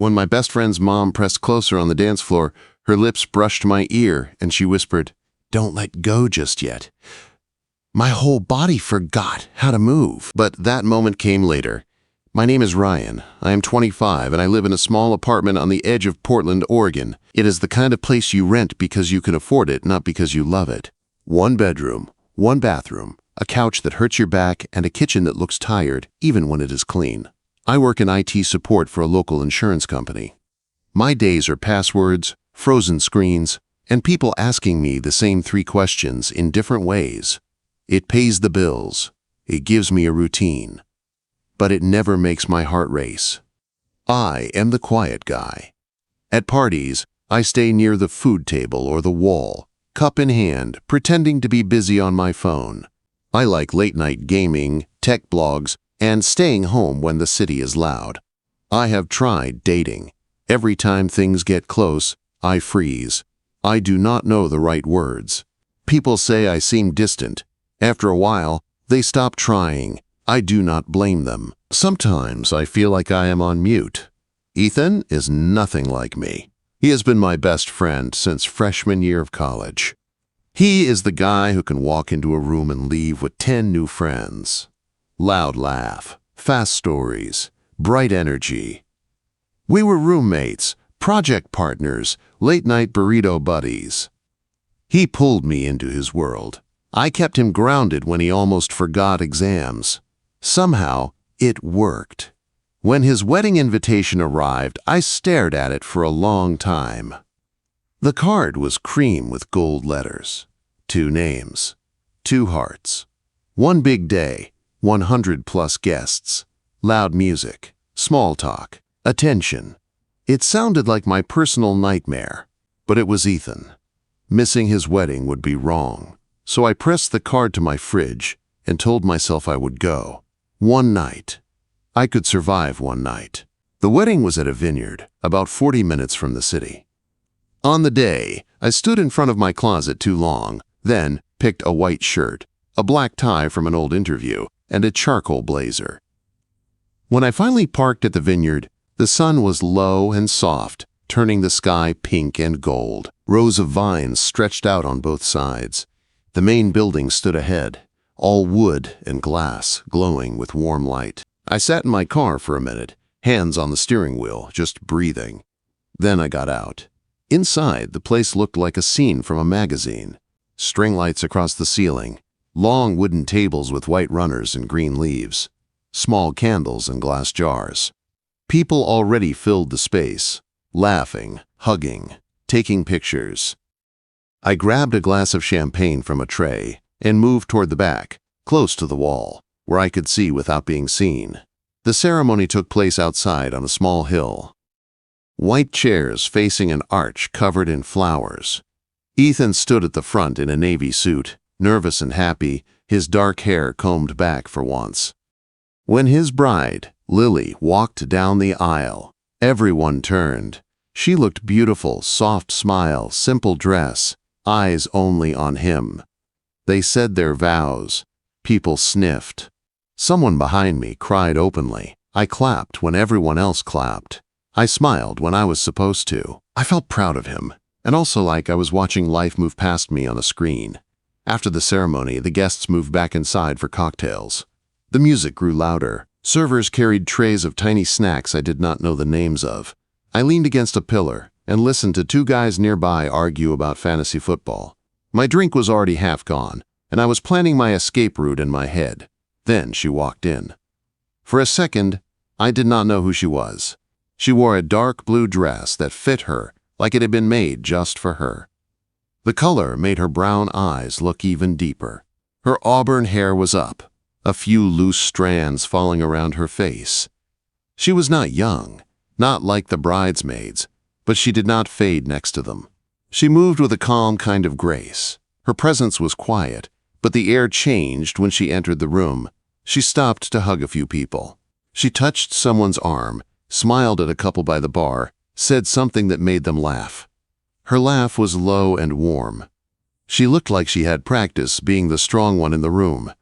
When my best friend's mom pressed closer on the dance floor, her lips brushed my ear and she whispered, "Don't let go just yet." My whole body forgot how to move. But that moment came later. My name is Ryan. I am 25 and I live in a small apartment on the edge of Portland, Oregon. It is the kind of place you rent because you can afford it, not because you love it. One bedroom, one bathroom, a couch that hurts your back, and a kitchen that looks tired, even when it is clean. I work in IT support for a local insurance company. My days are passwords, frozen screens, and people asking me the same 3 questions in different ways. It pays the bills. It gives me a routine. But it never makes my heart race. I am the quiet guy. At parties, I stay near the food table or the wall, cup in hand, pretending to be busy on my phone. I like late-night gaming, tech blogs, and staying home when the city is loud. I have tried dating. Every time things get close, I freeze. I do not know the right words. People say I seem distant. After a while, they stop trying. I do not blame them. Sometimes I feel like I am on mute. Ethan is nothing like me. He has been my best friend since freshman year of college. He is the guy who can walk into a room and leave with 10 new friends. Loud laugh, fast stories, bright energy. We were roommates, project partners, late-night burrito buddies. He pulled me into his world. I kept him grounded when he almost forgot exams. Somehow, it worked. When his wedding invitation arrived, I stared at it for a long time. The card was cream with gold letters. 2 names. 2 hearts. One big day. 100+ guests. Loud music. Small talk. Attention. It sounded like my personal nightmare. But it was Ethan. Missing his wedding would be wrong. So I pressed the card to my fridge and told myself I would go. One night. I could survive one night. The wedding was at a vineyard, about 40 minutes from the city. On the day, I stood in front of my closet too long, then picked a white shirt, a black tie from an old interview, and a charcoal blazer. When I finally parked at the vineyard, the sun was low and soft, turning the sky pink and gold. Rows of vines stretched out on both sides. The main building stood ahead, all wood and glass, glowing with warm light. I sat in my car for a minute, hands on the steering wheel, just breathing. Then I got out. Inside, the place looked like a scene from a magazine. String lights across the ceiling, long wooden tables with white runners and green leaves, small candles in glass jars. People already filled the space, laughing, hugging, taking pictures. I grabbed a glass of champagne from a tray and moved toward the back, close to the wall, where I could see without being seen. The ceremony took place outside on a small hill. White chairs facing an arch covered in flowers. Ethan stood at the front in a navy suit, nervous and happy, his dark hair combed back for once. When his bride, Lily, walked down the aisle, everyone turned. She looked beautiful, soft smile, simple dress, eyes only on him. They said their vows. People sniffed. Someone behind me cried openly. I clapped when everyone else clapped. I smiled when I was supposed to. I felt proud of him, and also like I was watching life move past me on a screen. After the ceremony, the guests moved back inside for cocktails. The music grew louder. Servers carried trays of tiny snacks I did not know the names of. I leaned against a pillar and listened to 2 guys nearby argue about fantasy football. My drink was already half gone, and I was planning my escape route in my head. Then she walked in. For a second, I did not know who she was. She wore a dark blue dress that fit her like it had been made just for her. The color made her brown eyes look even deeper. Her auburn hair was up, a few loose strands falling around her face. She was not young, not like the bridesmaids, but she did not fade next to them. She moved with a calm kind of grace. Her presence was quiet, but the air changed when she entered the room. She stopped to hug a few people. She touched someone's arm, smiled at a couple by the bar, said something that made them laugh. Her laugh was low and warm. She looked like she had practice being the strong one in the room.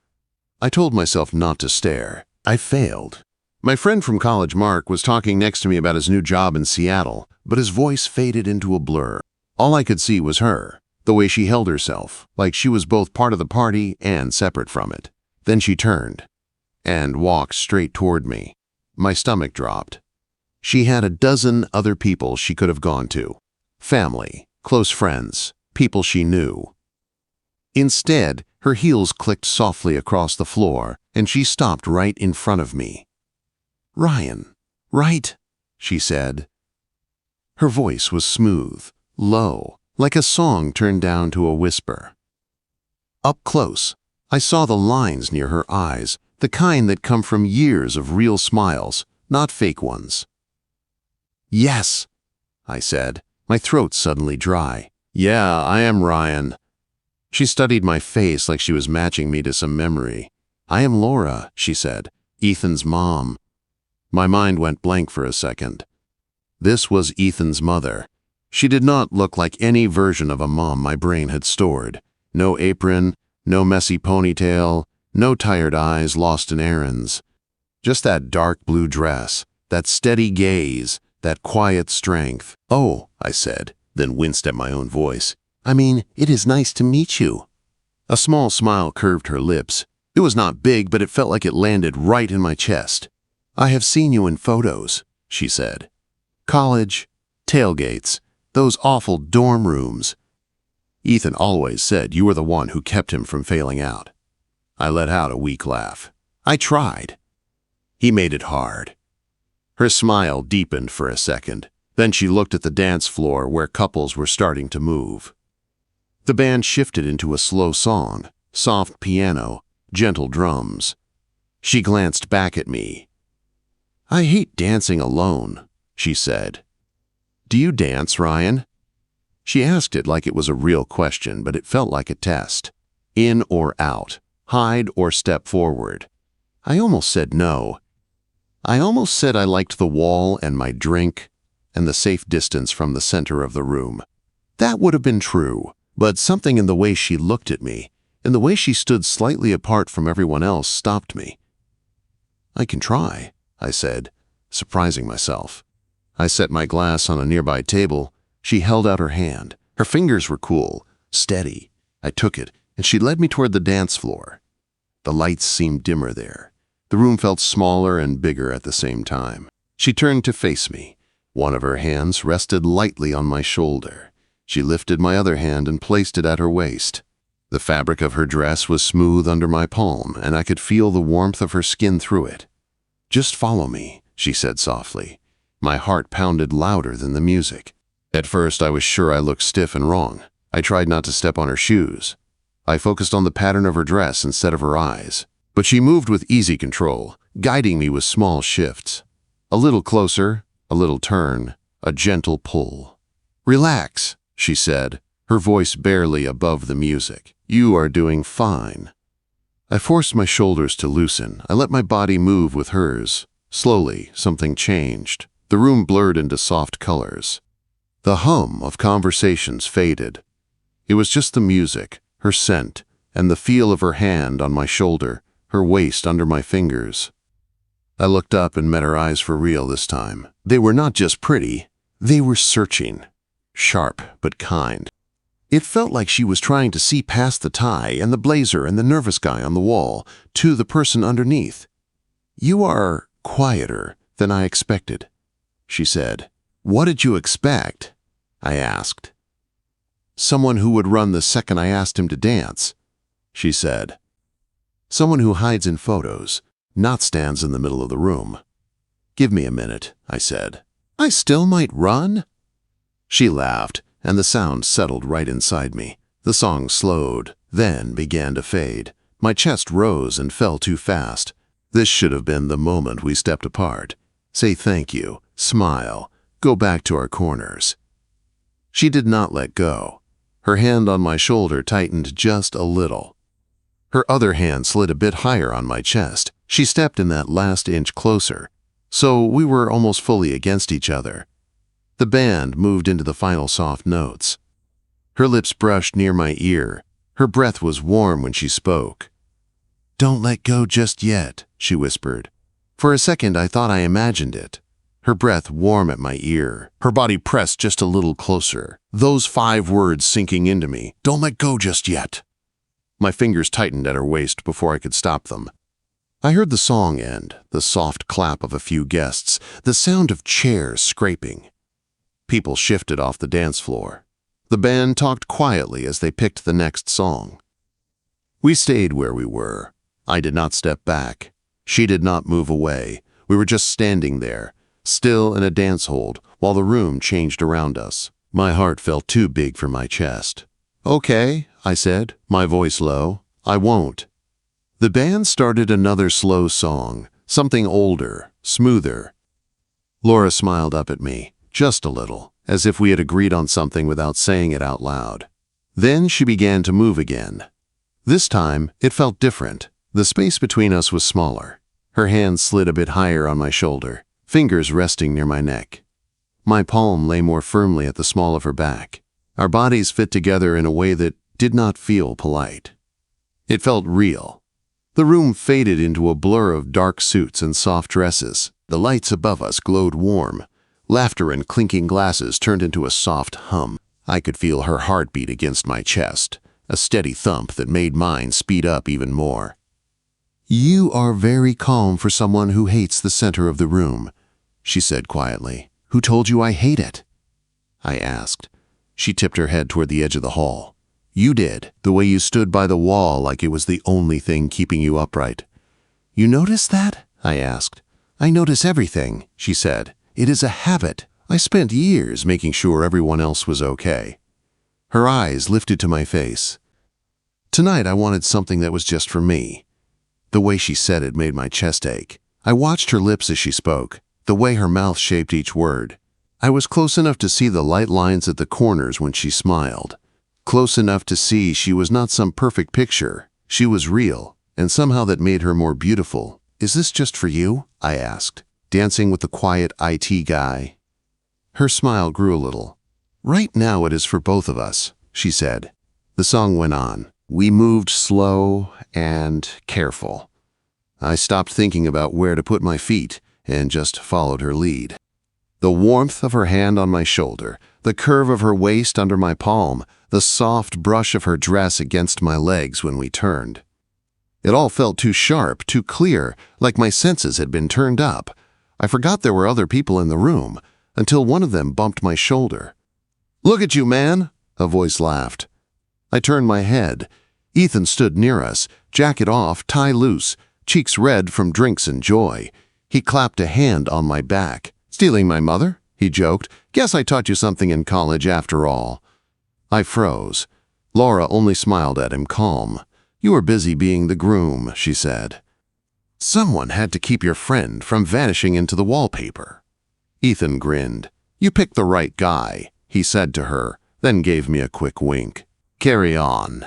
I told myself not to stare. I failed. My friend from college, Mark, was talking next to me about his new job in Seattle, but his voice faded into a blur. All I could see was her, the way she held herself, like she was both part of the party and separate from it. Then she turned and walked straight toward me. My stomach dropped. She had a dozen other people she could have gone to. Family, close friends, people she knew. Instead, her heels clicked softly across the floor, and she stopped right in front of me. "Ryan, right?" she said. Her voice was smooth, low, like a song turned down to a whisper. Up close, I saw the lines near her eyes, the kind that come from years of real smiles, not fake ones. "Yes," I said, my throat suddenly dry. "Yeah, I am Ryan." She studied my face like she was matching me to some memory. "I am Laura," she said, "Ethan's mom." My mind went blank for a second. This was Ethan's mother. She did not look like any version of a mom my brain had stored. No apron, no messy ponytail, no tired eyes lost in errands. Just that dark blue dress, that steady gaze, that quiet strength. "Oh," I said, then winced at my own voice. "I mean, it is nice to meet you." A small smile curved her lips. It was not big, but it felt like it landed right in my chest. "I have seen you in photos," she said. "College, tailgates, those awful dorm rooms. Ethan always said you were the one who kept him from failing out." I let out a weak laugh. "I tried." He made it hard. Her smile deepened for a second. Then she looked at the dance floor where couples were starting to move. The band shifted into a slow song, soft piano, gentle drums. She glanced back at me. "I hate dancing alone," she said. "Do you dance, Ryan?" She asked it like it was a real question, but it felt like a test. In or out, hide or step forward. I almost said no. I almost said I liked the wall and my drink and the safe distance from the center of the room. That would have been true, but something in the way she looked at me, in the way she stood slightly apart from everyone else, stopped me. "I can try," I said, surprising myself. I set my glass on a nearby table. She held out her hand. Her fingers were cool, steady. I took it, and she led me toward the dance floor. The lights seemed dimmer there. The room felt smaller and bigger at the same time. She turned to face me. One of her hands rested lightly on my shoulder. She lifted my other hand and placed it at her waist. The fabric of her dress was smooth under my palm, and I could feel the warmth of her skin through it. "Just follow me," she said softly. My heart pounded louder than the music. At first, I was sure I looked stiff and wrong. I tried not to step on her shoes. I focused on the pattern of her dress instead of her eyes. But she moved with easy control, guiding me with small shifts. A little closer, a little turn, a gentle pull. "Relax," she said, her voice barely above the music. "You are doing fine." I forced my shoulders to loosen. I let my body move with hers. Slowly, something changed. The room blurred into soft colors. The hum of conversations faded. It was just the music, her scent, and the feel of her hand on my shoulder, her waist under my fingers. I looked up and met her eyes for real this time. They were not just pretty, they were searching, sharp but kind. It felt like she was trying to see past the tie and the blazer and the nervous guy on the wall to the person underneath. "You are quieter than I expected," she said. "What did you expect?" I asked. "Someone who would run the second I asked him to dance," she said. "Someone who hides in photos, not stands in the middle of the room." "Give me a minute," I said. "I still might run?" She laughed, and the sound settled right inside me. The song slowed, then began to fade. My chest rose and fell too fast. This should have been the moment we stepped apart. Say thank you, smile, go back to our corners. She did not let go. Her hand on my shoulder tightened just a little. Her other hand slid a bit higher on my chest. She stepped in that last inch closer, so we were almost fully against each other. The band moved into the final soft notes. Her lips brushed near my ear. Her breath was warm when she spoke. "Don't let go just yet," she whispered. For a second, I thought I imagined it. Her breath warm at my ear, her body pressed just a little closer. Those 5 words sinking into me, "Don't let go just yet." My fingers tightened at her waist before I could stop them. I heard the song end, the soft clap of a few guests, the sound of chairs scraping. People shifted off the dance floor. The band talked quietly as they picked the next song. We stayed where we were. I did not step back. She did not move away. We were just standing there, still in a dance hold, while the room changed around us. My heart felt too big for my chest. "Okay," I said, my voice low. "I won't." The band started another slow song, something older, smoother. Laura smiled up at me, just a little, as if we had agreed on something without saying it out loud. Then she began to move again. This time, it felt different. The space between us was smaller. Her hand slid a bit higher on my shoulder, fingers resting near my neck. My palm lay more firmly at the small of her back. Our bodies fit together in a way that did not feel polite. It felt real. The room faded into a blur of dark suits and soft dresses. The lights above us glowed warm. Laughter and clinking glasses turned into a soft hum. I could feel her heartbeat against my chest, a steady thump that made mine speed up even more. "You are very calm for someone who hates the center of the room," she said quietly. "Who told you I hate it?" I asked. She tipped her head toward the edge of the hall. "You did, the way you stood by the wall like it was the only thing keeping you upright." "You notice that?" I asked. "I notice everything," she said. "It is a habit. I spent years making sure everyone else was okay." Her eyes lifted to my face. Tonight I wanted something that was just for me. The way she said it made my chest ache. I watched her lips as she spoke, the way her mouth shaped each word. I was close enough to see the light lines at the corners when she smiled. Close enough to see she was not some perfect picture. She was real, and somehow that made her more beautiful. "Is this just for you?" I asked, dancing with the quiet IT guy. Her smile grew a little. "Right now it is for both of us," she said. The song went on. We moved slow and careful. I stopped thinking about where to put my feet and just followed her lead. The warmth of her hand on my shoulder, the curve of her waist under my palm, the soft brush of her dress against my legs when we turned. It all felt too sharp, too clear, like my senses had been turned up. I forgot there were other people in the room, until one of them bumped my shoulder. "Look at you, man!" a voice laughed. I turned my head. Ethan stood near us, jacket off, tie loose, cheeks red from drinks and joy. He clapped a hand on my back. "Stealing my mother?" he joked. "Guess I taught you something in college after all." I froze. Laura only smiled at him, calm. "You were busy being the groom," she said. "Someone had to keep your friend from vanishing into the wallpaper." Ethan grinned. "You picked the right guy," he said to her, then gave me a quick wink. "Carry on."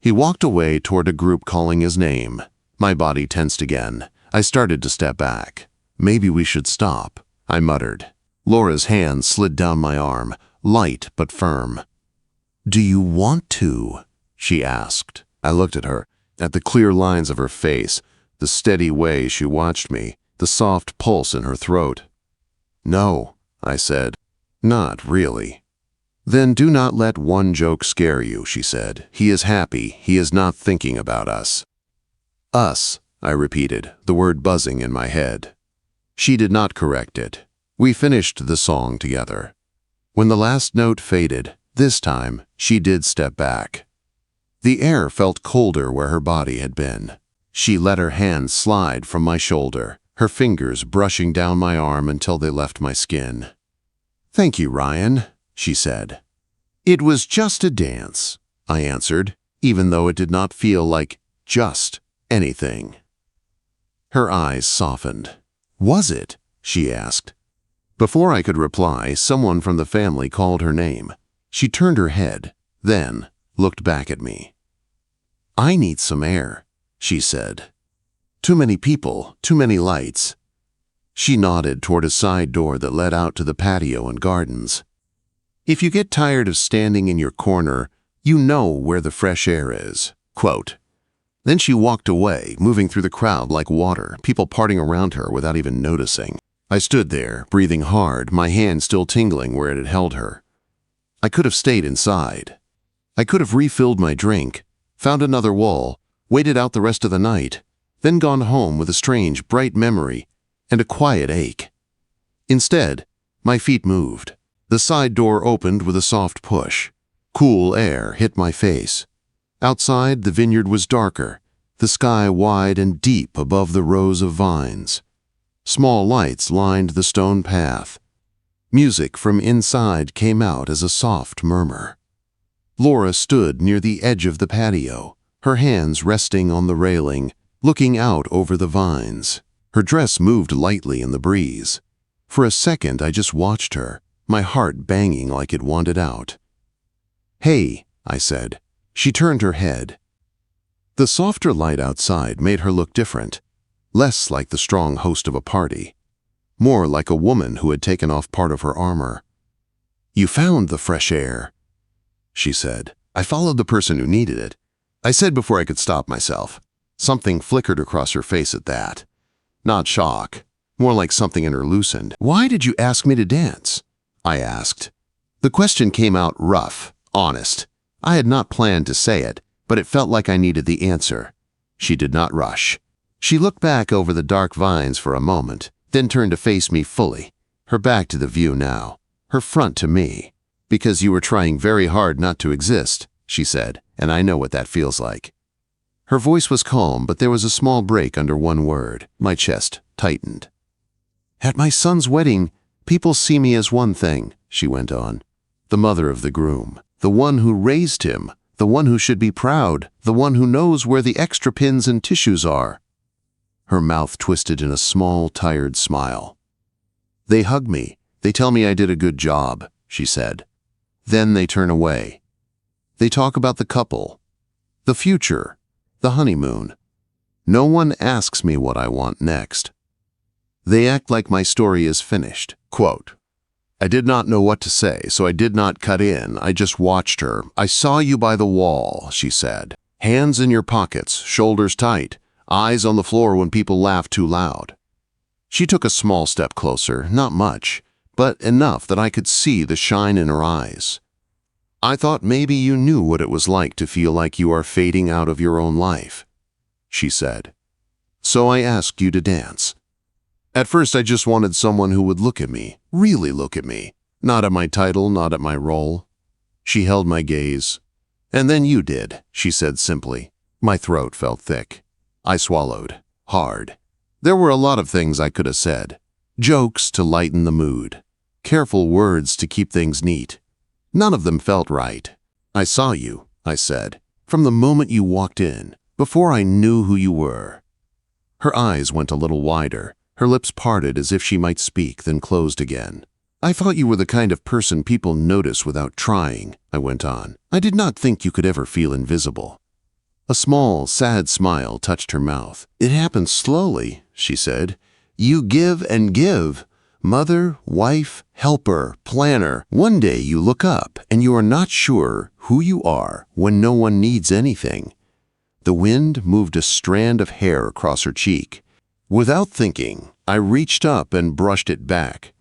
He walked away toward a group calling his name. My body tensed again. I started to step back. "Maybe we should stop," I muttered. Laura's hand slid down my arm, light but firm. "Do you want to?" she asked. I looked at her, at the clear lines of her face, the steady way she watched me, the soft pulse in her throat. "No," I said. "Not really." "Then do not let one joke scare you," she said. "He is happy. He is not thinking about us." "Us," I repeated, the word buzzing in my head. She did not correct it. We finished the song together. When the last note faded, this time, she did step back. The air felt colder where her body had been. She let her hand slide from my shoulder, her fingers brushing down my arm until they left my skin. "Thank you, Ryan," she said. "It was just a dance," I answered, even though it did not feel like just anything. Her eyes softened. "Was it?" she asked. Before I could reply, someone from the family called her name. She turned her head, then looked back at me. "I need some air," she said. "Too many people, too many lights." She nodded toward a side door that led out to the patio and gardens. "If you get tired of standing in your corner, you know where the fresh air is." Quote. Then she walked away, moving through the crowd like water, people parting around her without even noticing. I stood there, breathing hard, my hand still tingling where it had held her. I could have stayed inside. I could have refilled my drink, found another wall, waited out the rest of the night, then gone home with a strange, bright memory and a quiet ache. Instead, my feet moved. The side door opened with a soft push. Cool air hit my face. Outside, the vineyard was darker, the sky wide and deep above the rows of vines. Small lights lined the stone path. Music from inside came out as a soft murmur. Laura stood near the edge of the patio, her hands resting on the railing, looking out over the vines. Her dress moved lightly in the breeze. For a second, I just watched her, my heart banging like it wanted out. "Hey," I said. She turned her head. The softer light outside made her look different, less like the strong host of a party, more like a woman who had taken off part of her armor. "You found the fresh air," she said. "I followed the person who needed it," I said before I could stop myself. Something flickered across her face at that. Not shock, more like something in her loosened. "Why did you ask me to dance?" I asked. The question came out rough, honest. I had not planned to say it, but it felt like I needed the answer. She did not rush. She looked back over the dark vines for a moment, then turned to face me fully, her back to the view now, her front to me. "Because you were trying very hard not to exist," she said, "and I know what that feels like." Her voice was calm, but there was a small break under one word. My chest tightened. "At my son's wedding, people see me as one thing," she went on. "The mother of the groom, the one who raised him, the one who should be proud, the one who knows where the extra pins and tissues are." Her mouth twisted in a small, tired smile. "They hug me. They tell me I did a good job," she said. Then they turn away. They talk about the couple, the future, the honeymoon. No one asks me what I want next. They act like my story is finished. Quote, "I did not know what to say, so I did not cut in. I just watched her. I saw you by the wall," she said. "Hands in your pockets, shoulders tight, eyes on the floor when people laughed too loud." She took a small step closer, not much, but enough that I could see the shine in her eyes. "I thought maybe you knew what it was like to feel like you are fading out of your own life," she said. "So I asked you to dance. At first I just wanted someone who would look at me, really look at me, not at my title, not at my role." She held my gaze. "And then you did," she said simply. My throat felt thick. I swallowed, hard. There were a lot of things I could have said. Jokes to lighten the mood. Careful words to keep things neat. None of them felt right. "I saw you," I said, "from the moment you walked in, before I knew who you were." Her eyes went a little wider. Her lips parted as if she might speak, then closed again. "I thought you were the kind of person people notice without trying," I went on. "I did not think you could ever feel invisible." A small, sad smile touched her mouth. "It happened slowly," she said. "You give and give. Mother, wife, helper, planner. One day you look up and you are not sure who you are when no one needs anything." The wind moved a strand of hair across her cheek. Without thinking, I reached up and brushed it back.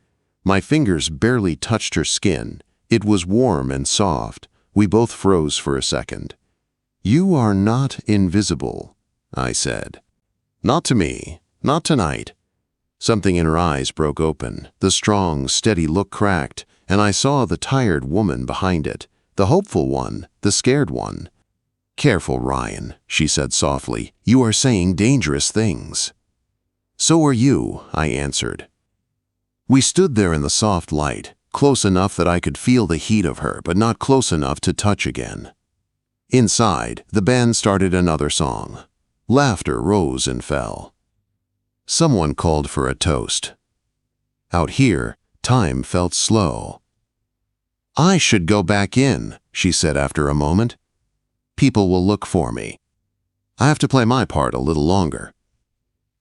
My fingers barely touched her skin. It was warm and soft. We both froze for a second. "You are not invisible," I said. "Not to me, not tonight." Something in her eyes broke open. The strong, steady look cracked, and I saw the tired woman behind it, the hopeful one, the scared one. "Careful, Ryan," she said softly. "You are saying dangerous things." "So are you," I answered. We stood there in the soft light, close enough that I could feel the heat of her, but not close enough to touch again. Inside, the band started another song. Laughter rose and fell. Someone called for a toast. Out here, time felt slow. "I should go back in," she said after a moment. "People will look for me. I have to play my part a little longer."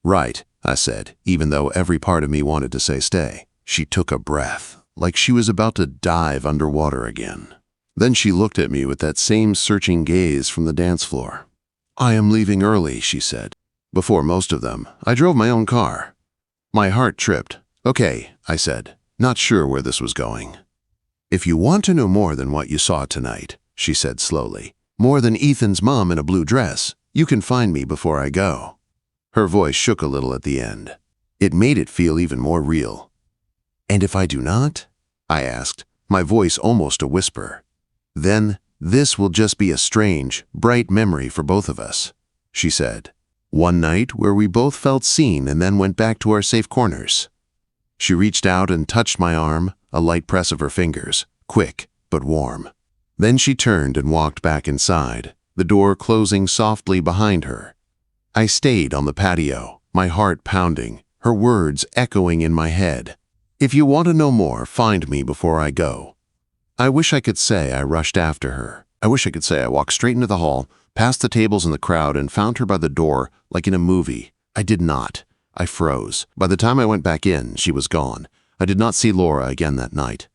"Right," I said, even though every part of me wanted to say stay. She took a breath, like she was about to dive underwater again. Then she looked at me with that same searching gaze from the dance floor. I am leaving early, she said. Before most of them, I drove my own car. My heart tripped. Okay, I said, not sure where this was going. If you want to know more than what you saw tonight, she said slowly, more than Ethan's mom in a blue dress, you can find me before I go. Her voice shook a little at the end. It made it feel even more real. And if I do not? I asked, my voice almost a whisper. Then this will just be a strange, bright memory for both of us, she said. One night where we both felt seen and then went back to our safe corners. She reached out and touched my arm, a light press of her fingers, quick but warm. Then she turned and walked back inside, the door closing softly behind her. I stayed on the patio, my heart pounding, her words echoing in my head. If you want to know more, find me before I go. I wish I could say I rushed after her. I wish I could say I walked straight into the hall, past the tables in the crowd, and found her by the door like in a movie. I did not. I froze. By the time I went back in, she was gone. I did not see Laura again that night.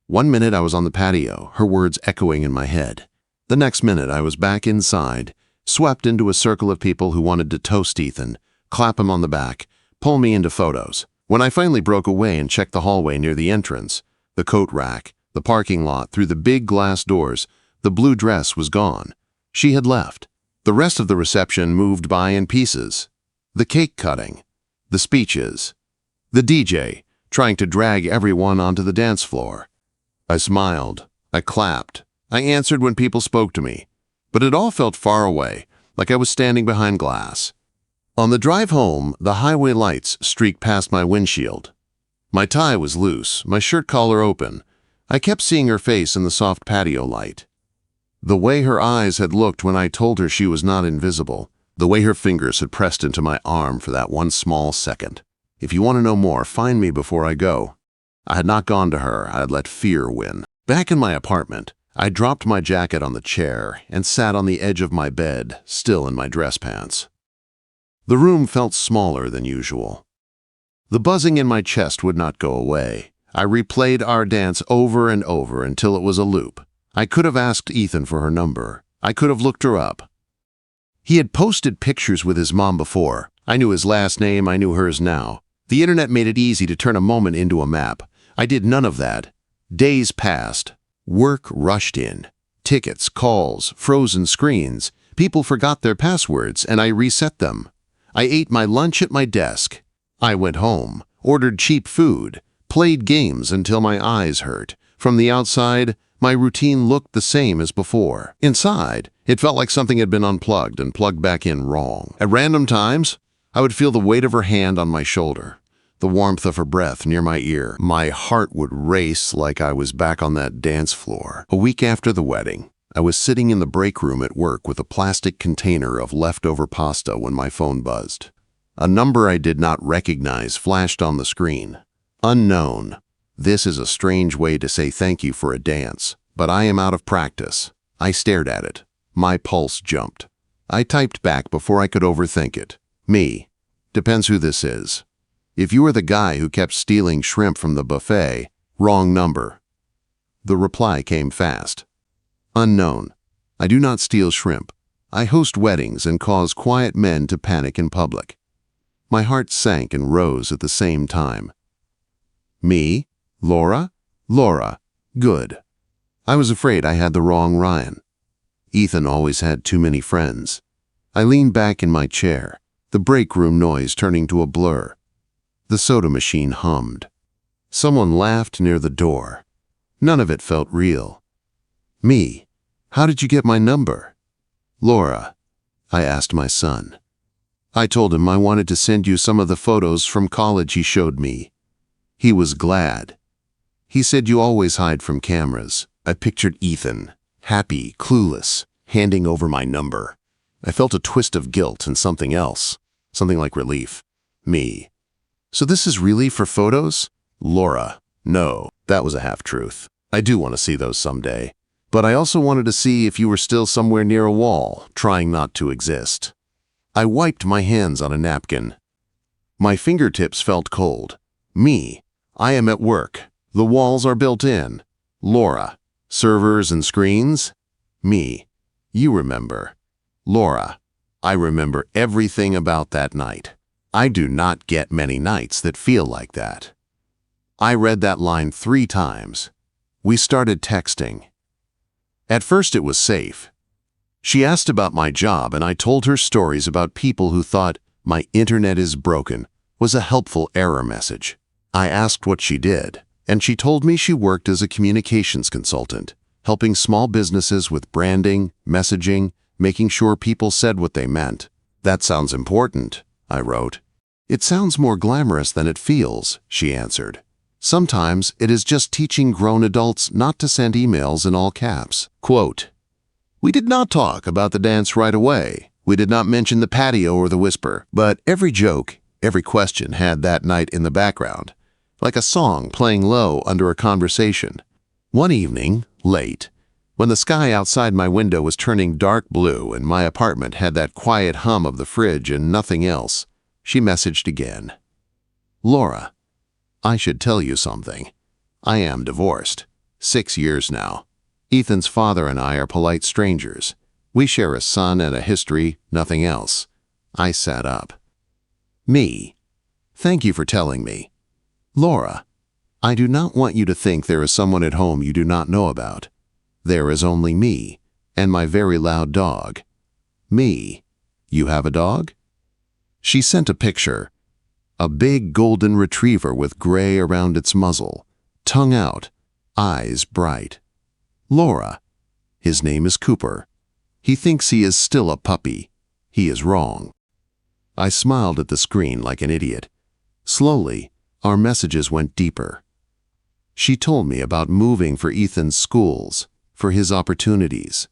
One minute I was on the patio, her words echoing in my head. The next minute I was back inside, swept into a circle of people who wanted to toast Ethan, clap him on the back, pull me into photos. When I finally broke away and checked the hallway near the entrance, the coat rack, the parking lot, through the big glass doors, the blue dress was gone. She had left. The rest of the reception moved by in pieces. The cake cutting, the speeches, the DJ trying to drag everyone onto the dance floor. I smiled. I clapped. I answered when people spoke to me. But it all felt far away, like I was standing behind glass. On the drive home, the highway lights streaked past my windshield. My tie was loose, my shirt collar open. I kept seeing her face in the soft patio light. The way her eyes had looked when I told her she was not invisible, the way her fingers had pressed into my arm for that one small second. If you want to know more, find me before I go. I had not gone to her, I had let fear win. Back in my apartment, I dropped my jacket on the chair and sat on the edge of my bed, still in my dress pants. The room felt smaller than usual. The buzzing in my chest would not go away. I replayed our dance over and over until it was a loop. I could have asked Ethan for her number. I could have looked her up. He had posted pictures with his mom before. I knew his last name, I knew hers now. The internet made it easy to turn a moment into a map. I did none of that. Days passed. Work rushed in. Tickets, calls, frozen screens. People forgot their passwords, and I reset them. I ate my lunch at my desk. I went home, ordered cheap food, played games until my eyes hurt. From the outside, my routine looked the same as before. Inside, it felt like something had been unplugged and plugged back in wrong. At random times, I would feel the weight of her hand on my shoulder, the warmth of her breath near my ear. My heart would race like I was back on that dance floor. A week after the wedding, I was sitting in the break room at work with a plastic container of leftover pasta when my phone buzzed. A number I did not recognize flashed on the screen. Unknown. This is a strange way to say thank you for a dance, but I am out of practice. I stared at it. My pulse jumped. I typed back before I could overthink it. Me. Depends who this is. If you were the guy who kept stealing shrimp from the buffet, wrong number. The reply came fast. Unknown. I do not steal shrimp. I host weddings and cause quiet men to panic in public. My heart sank and rose at the same time. Me? Laura? Laura. Good. I was afraid I had the wrong Ryan. Ethan always had too many friends. I leaned back in my chair, the break room noise turning to a blur. The soda machine hummed. Someone laughed near the door. None of it felt real. Me. How did you get my number? Laura. I asked my son. I told him I wanted to send you some of the photos from college he showed me. He was glad. He said you always hide from cameras. I pictured Ethan, happy, clueless, handing over my number. I felt a twist of guilt and something else, something like relief. Me. So this is really for photos? Laura. No, that was a half-truth. I do want to see those someday. But I also wanted to see if you were still somewhere near a wall, trying not to exist. I wiped my hands on a napkin. My fingertips felt cold. Me. I am at work. The walls are built in. Laura. Servers and screens? Me. You remember. Laura. I remember everything about that night. I do not get many nights that feel like that. I read that line 3 times. We started texting. At first it was safe. She asked about my job and I told her stories about people who thought my internet is broken was a helpful error message. I asked what she did, and she told me she worked as a communications consultant, helping small businesses with branding, messaging, making sure people said what they meant. That sounds important, I wrote. It sounds more glamorous than it feels, she answered. Sometimes it is just teaching grown adults not to send emails in all caps. Quote, "We did not talk about the dance right away. We did not mention the patio or the whisper, but every joke, every question had that night in the background, like a song playing low under a conversation. One evening, late, when the sky outside my window was turning dark blue and my apartment had that quiet hum of the fridge and nothing else, she messaged again. Laura, I should tell you something. I am divorced. 6 years now. Ethan's father and I are polite strangers. We share a son and a history, nothing else. I sat up. Me. Thank you for telling me. Laura, I do not want you to think there is someone at home you do not know about. There is only me and my very loud dog. Me. You have a dog? She sent a picture. A big golden retriever with gray around its muzzle, tongue out, eyes bright. Laura. His name is Cooper. He thinks he is still a puppy. He is wrong. I smiled at the screen like an idiot. Slowly, our messages went deeper. She told me about moving for Ethan's schools, for his opportunities,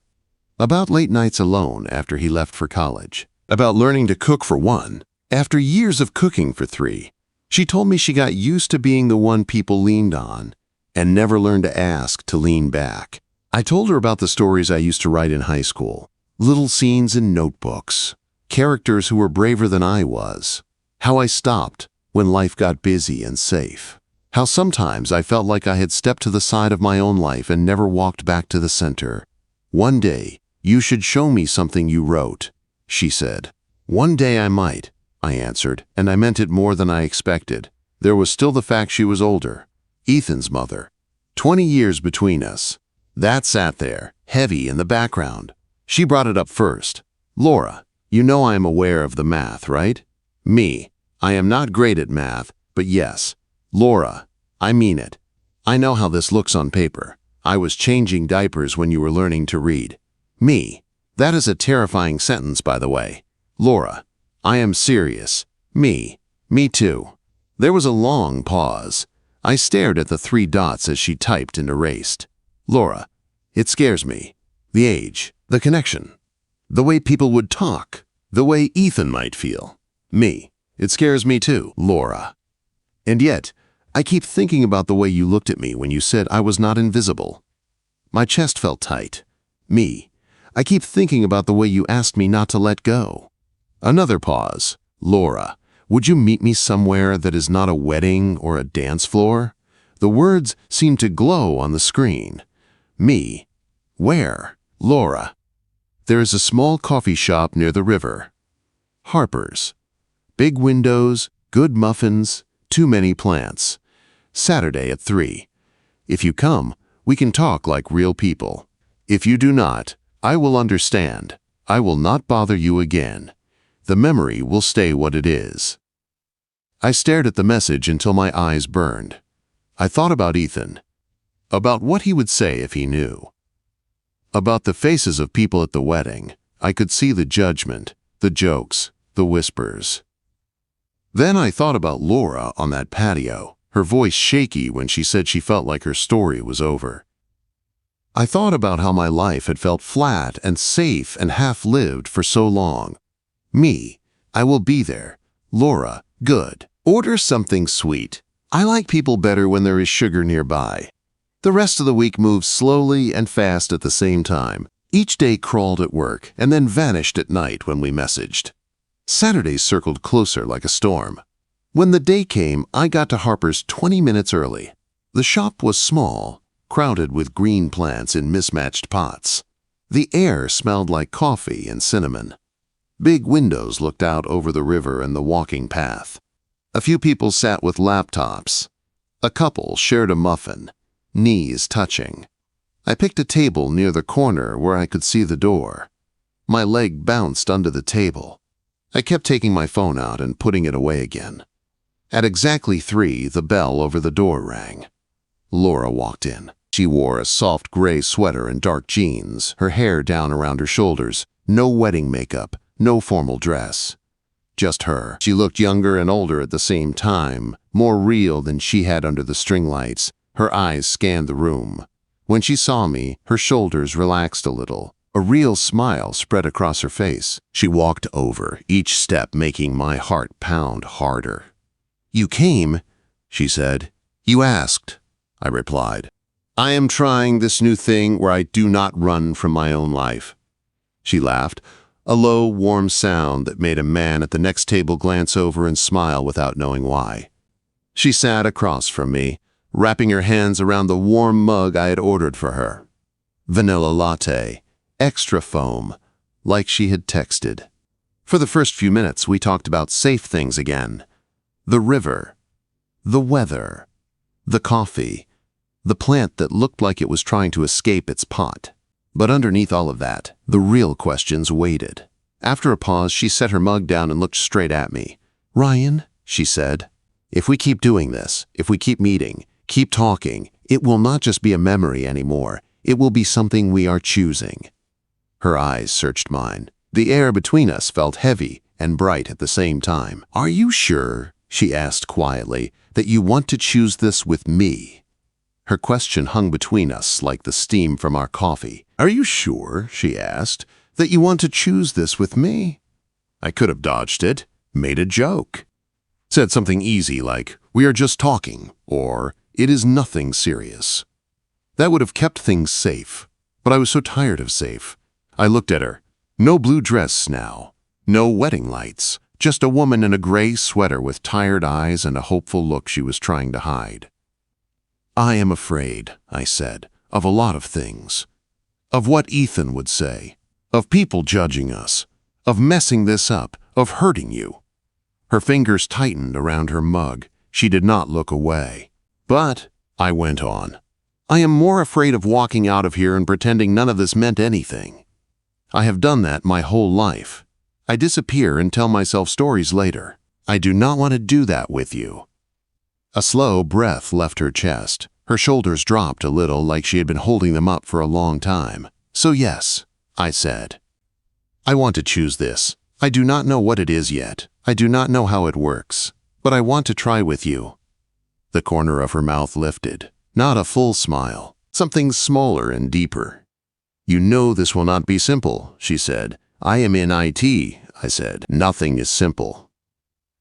about late nights alone after he left for college, about learning to cook for 1, after years of cooking for 3. She told me she got used to being the one people leaned on and never learned to ask to lean back. I told her about the stories I used to write in high school, little scenes in notebooks, characters who were braver than I was, how I stopped when life got busy and safe, how sometimes I felt like I had stepped to the side of my own life and never walked back to the center. One day, you should show me something you wrote, she said. One day I might, I answered, and I meant it more than I expected. There was still the fact she was older, Ethan's mother. 20 years between us. That sat there, heavy in the background. She brought it up first. Laura, you know I am aware of the math, right? Me, I am not great at math, but yes. Laura, I mean it. I know how this looks on paper. I was changing diapers when you were learning to read. Me, that is a terrifying sentence, by the way. Laura, I am serious. Me too. There was a long pause. I stared at the 3 dots as she typed and erased. Laura, it scares me. The age, the connection, the way people would talk, the way Ethan might feel. Me, it scares me too, Laura. And yet, I keep thinking about the way you looked at me when you said I was not invisible. My chest felt tight. Me, I keep thinking about the way you asked me not to let go. Another pause. Laura, would you meet me somewhere that is not a wedding or a dance floor? The words seem to glow on the screen. Me. Where? Laura. There is a small coffee shop near the river. Harper's. Big windows, good muffins, too many plants. Saturday at 3. If you come, we can talk like real people. If you do not, I will understand. I will not bother you again. The memory will stay what it is. I stared at the message until my eyes burned. I thought about Ethan, about what he would say if he knew, about the faces of people at the wedding. I could see the judgment, the jokes, the whispers. Then I thought about Laura on that patio, her voice shaky when she said she felt like her story was over. I thought about how my life had felt flat and safe and half-lived for so long. Me, I will be there. Laura, good. Order something sweet. I like people better when there is sugar nearby. The rest of the week moved slowly and fast at the same time. Each day crawled at work and then vanished at night when we messaged. Saturdays circled closer like a storm. When the day came, I got to Harper's 20 minutes early. The shop was small, crowded with green plants in mismatched pots. The air smelled like coffee and cinnamon. Big windows looked out over the river and the walking path. A few people sat with laptops. A couple shared a muffin, knees touching. I picked a table near the corner where I could see the door. My leg bounced under the table. I kept taking my phone out and putting it away again. At exactly 3, the bell over the door rang. Laura walked in. She wore a soft gray sweater and dark jeans, her hair down around her shoulders, no wedding makeup, no formal dress. Just her. She looked younger and older at the same time, more real than she had under the string lights. Her eyes scanned the room. When she saw me, her shoulders relaxed a little. A real smile spread across her face. She walked over, each step making my heart pound harder. "You came," she said. "You asked," I replied. "I am trying this new thing where I do not run from my own life." She laughed, a low, warm sound that made a man at the next table glance over and smile without knowing why. She sat across from me, wrapping her hands around the warm mug I had ordered for her. Vanilla latte, extra foam, like she had texted. For the first few minutes, we talked about safe things again. The river, the weather, the coffee, the plant that looked like it was trying to escape its pot. But underneath all of that, the real questions waited. After a pause, she set her mug down and looked straight at me. "Ryan," she said, "if we keep doing this, if we keep meeting, keep talking, it will not just be a memory anymore. It will be something we are choosing." Her eyes searched mine. The air between us felt heavy and bright at the same time. "Are you sure," she asked quietly, "that you want to choose this with me?" Her question hung between us like the steam from our coffee. "Are you sure," she asked, "that you want to choose this with me?" I could have dodged it, made a joke. Said something easy like, "We are just talking," or "It is nothing serious." That would have kept things safe, but I was so tired of safe. I looked at her. No blue dress now, no wedding lights, just a woman in a gray sweater with tired eyes and a hopeful look she was trying to hide. "I am afraid," I said, "of a lot of things. Of what Ethan would say, of people judging us, of messing this up, of hurting you." Her fingers tightened around her mug. She did not look away. "But," I went on, "I am more afraid of walking out of here and pretending none of this meant anything. I have done that my whole life. I disappear and tell myself stories later. I do not want to do that with you." A slow breath left her chest. Her shoulders dropped a little like she had been holding them up for a long time. "So yes," I said. "I want to choose this. I do not know what it is yet. I do not know how it works. But I want to try with you." The corner of her mouth lifted. Not a full smile. Something smaller and deeper. "You know this will not be simple," she said. "I am in IT," I said. "Nothing is simple."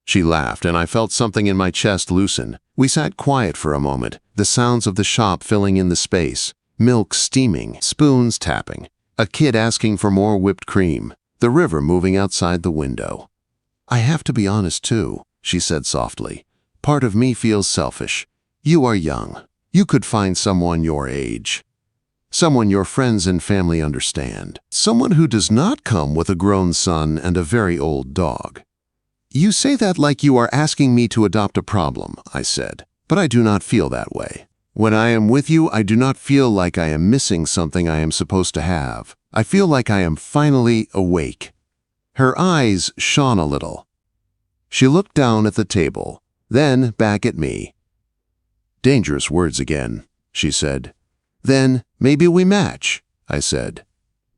She laughed, and I felt something in my chest loosen. We sat quiet for a moment, the sounds of the shop filling in the space, milk steaming, spoons tapping, a kid asking for more whipped cream, the river moving outside the window. "I have to be honest too," she said softly. "Part of me feels selfish. You are young. You could find someone your age. Someone your friends and family understand. Someone who does not come with a grown son and a very old dog." "You say that like you are asking me to adopt a problem," I said, "but I do not feel that way. When I am with you, I do not feel like I am missing something I am supposed to have. I feel like I am finally awake." Her eyes shone a little. She looked down at the table, then back at me. "Dangerous words again," she said. "Then maybe we match," I said.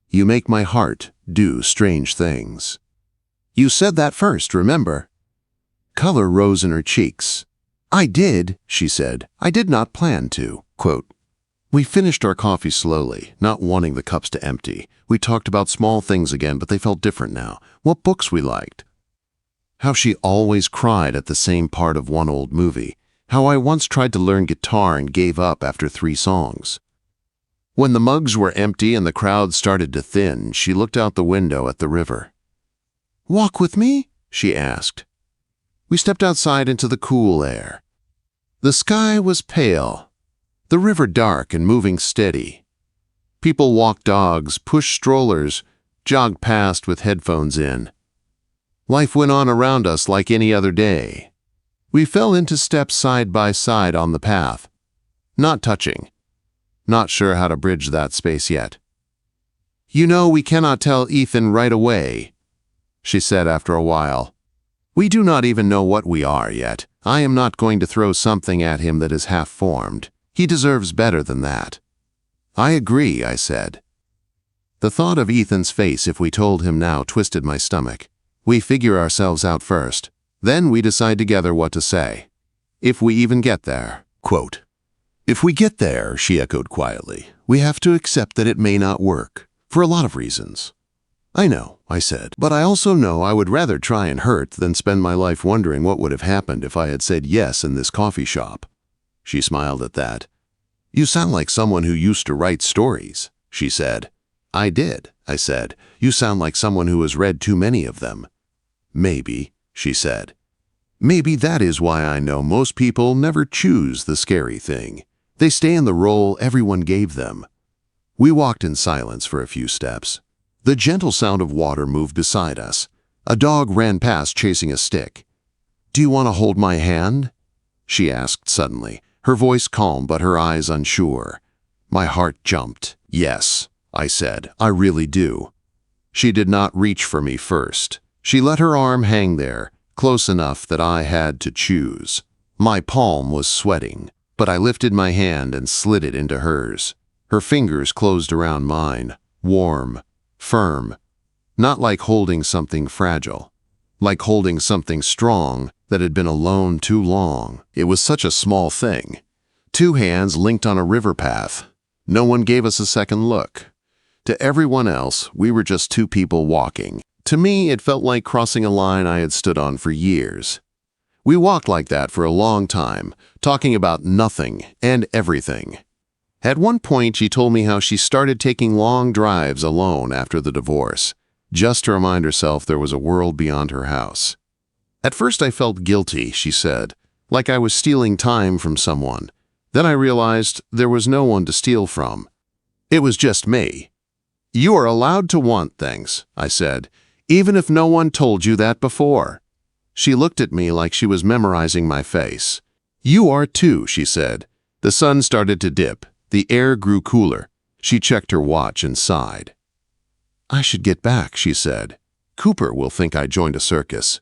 "You make my heart do strange things." "You said that first, remember?" Color rose in her cheeks. "I did," she said. "I did not plan to." Quote, "We finished our coffee slowly, not wanting the cups to empty. We talked about small things again, but they felt different now. What books we liked. How she always cried at the same part of one old movie. How I once tried to learn guitar and gave up after 3 songs. When the mugs were empty and the crowd started to thin, she looked out the window at the river. "Walk with me?" she asked. We stepped outside into the cool air. The sky was pale, the river dark and moving steady. People walked dogs, pushed strollers, jogged past with headphones in. Life went on around us like any other day. We fell into steps side by side on the path, not touching, not sure how to bridge that space yet. "You know, we cannot tell Ethan right away," she said after a while. "We do not even know what we are yet. I am not going to throw something at him that is half-formed. He deserves better than that." "I agree," I said. The thought of Ethan's face if we told him now twisted my stomach. We figure ourselves out first. Then we decide together what to say. If we even get there. Quote, "If we get there," she echoed quietly, "we have to accept that it may not work, for a lot of reasons." "I know," I said, "but I also know I would rather try and hurt than spend my life wondering what would have happened if I had said yes in this coffee shop." She smiled at that. "You sound like someone who used to write stories," she said. "I did," I said. "You sound like someone who has read too many of them." "Maybe," she said. "Maybe that is why I know most people never choose the scary thing. They stay in the role everyone gave them." We walked in silence for a few steps. The gentle sound of water moved beside us. A dog ran past chasing a stick. "Do you want to hold my hand?" she asked suddenly, her voice calm but her eyes unsure. My heart jumped. "Yes," I said, "I really do." She did not reach for me first. She let her arm hang there, close enough that I had to choose. My palm was sweating, but I lifted my hand and slid it into hers. Her fingers closed around mine, warm, firm, not like holding something fragile, like holding something strong that had been alone too long. It was such a small thing. 2 hands linked on a river path. No one gave us a second look. To everyone else, we were just 2 people walking. To me, it felt like crossing a line I had stood on for years. We walked like that for a long time, talking about nothing and everything. At one point, she told me how she started taking long drives alone after the divorce, just to remind herself there was a world beyond her house. "At first I felt guilty," she said, "like I was stealing time from someone. Then I realized there was no one to steal from. It was just me." "You are allowed to want things," I said, "even if no one told you that before." She looked at me like she was memorizing my face. "You are too," she said. The sun started to dip. The air grew cooler. She checked her watch and sighed. "I should get back," she said. "Cooper will think I joined a circus."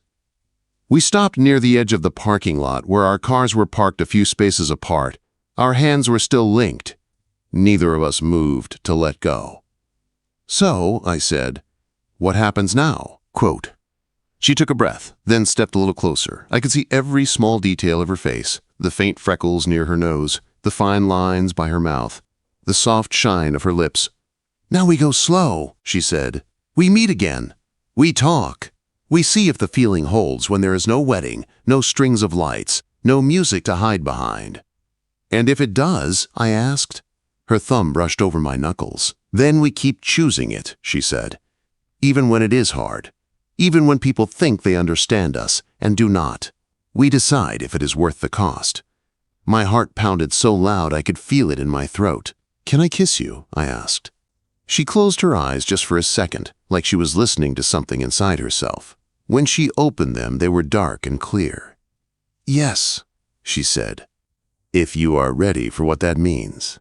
We stopped near the edge of the parking lot where our cars were parked a few spaces apart. Our hands were still linked. Neither of us moved to let go. "So," I said, "what happens now?" Quote. She took a breath, then stepped a little closer. I could see every small detail of her face, the faint freckles near her nose, the fine lines by her mouth, the soft shine of her lips. "Now we go slow," she said. "We meet again. We talk. We see if the feeling holds when there is no wedding, no strings of lights, no music to hide behind." "And if it does?" I asked. Her thumb brushed over my knuckles. "Then we keep choosing it," she said. "Even when it is hard. Even when people think they understand us and do not. We decide if it is worth the cost." My heart pounded so loud I could feel it in my throat. "Can I kiss you?" I asked. She closed her eyes just for a second, like she was listening to something inside herself. When she opened them, they were dark and clear. "Yes," she said, "if you are ready for what that means."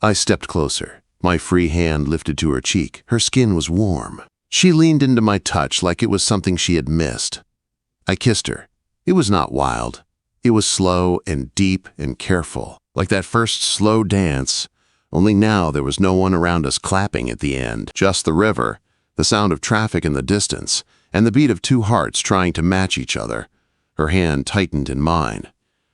I stepped closer. My free hand lifted to her cheek. Her skin was warm. She leaned into my touch like it was something she had missed. I kissed her. It was not wild. It was slow and deep and careful, like that first slow dance, only now there was no one around us clapping at the end, just the river, the sound of traffic in the distance, and the beat of 2 hearts trying to match each other. Her hand tightened in mine.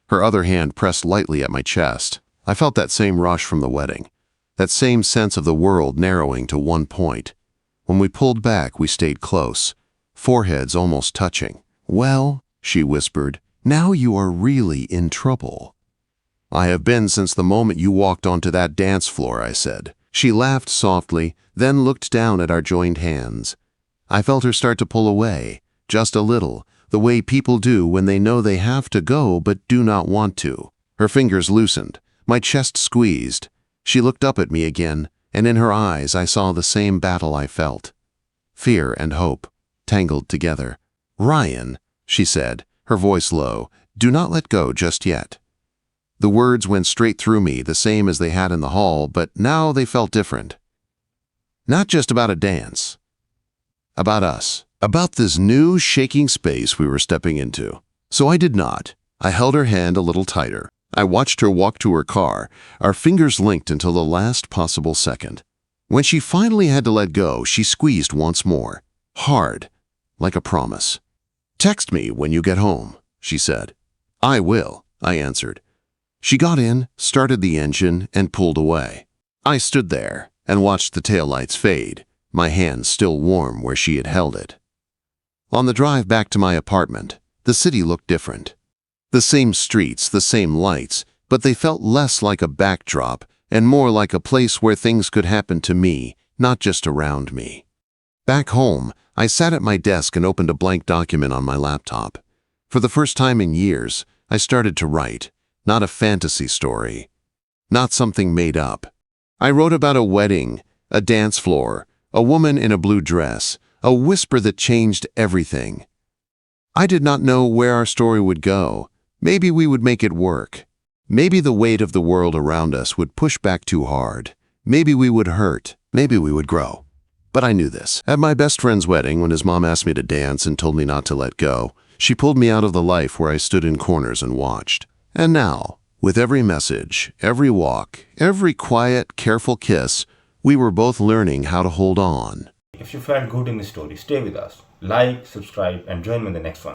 Her other hand pressed lightly at my chest. I felt that same rush from the wedding, that same sense of the world narrowing to one point. When we pulled back, we stayed close, foreheads almost touching. "Well," she whispered, "now you are really in trouble." "I have been since the moment you walked onto that dance floor," I said. She laughed softly, then looked down at our joined hands. I felt her start to pull away, just a little, the way people do when they know they have to go but do not want to. Her fingers loosened. My chest squeezed. She looked up at me again, and in her eyes I saw the same battle I felt. Fear and hope, tangled together, "Ryan," she said, her voice low, "do not let go just yet." The words went straight through me, the same as they had in the hall, but now they felt different. Not just about a dance. About us. About this new, shaking space we were stepping into. So I did not. I held her hand a little tighter. I watched her walk to her car, our fingers linked until the last possible second. When she finally had to let go, she squeezed once more. Hard, like a promise. "Text me when you get home," she said. "I will," I answered. She got in, started the engine, and pulled away. I stood there and watched the taillights fade, my hand still warm where she had held it. On the drive back to my apartment, the city looked different. The same streets, the same lights, but they felt less like a backdrop and more like a place where things could happen to me, not just around me. Back home, I sat at my desk and opened a blank document on my laptop. For the first time in years, I started to write, not a fantasy story, not something made up. I wrote about a wedding, a dance floor, a woman in a blue dress, a whisper that changed everything. I did not know where our story would go. Maybe we would make it work. Maybe the weight of the world around us would push back too hard. Maybe we would hurt. Maybe we would grow. But I knew this. At my best friend's wedding, when his mom asked me to dance and told me not to let go, she pulled me out of the life where I stood in corners and watched. And now, with every message, every walk, every quiet, careful kiss, we were both learning how to hold on. If you felt good in the story, stay with us. Like, subscribe, and join me in the next one.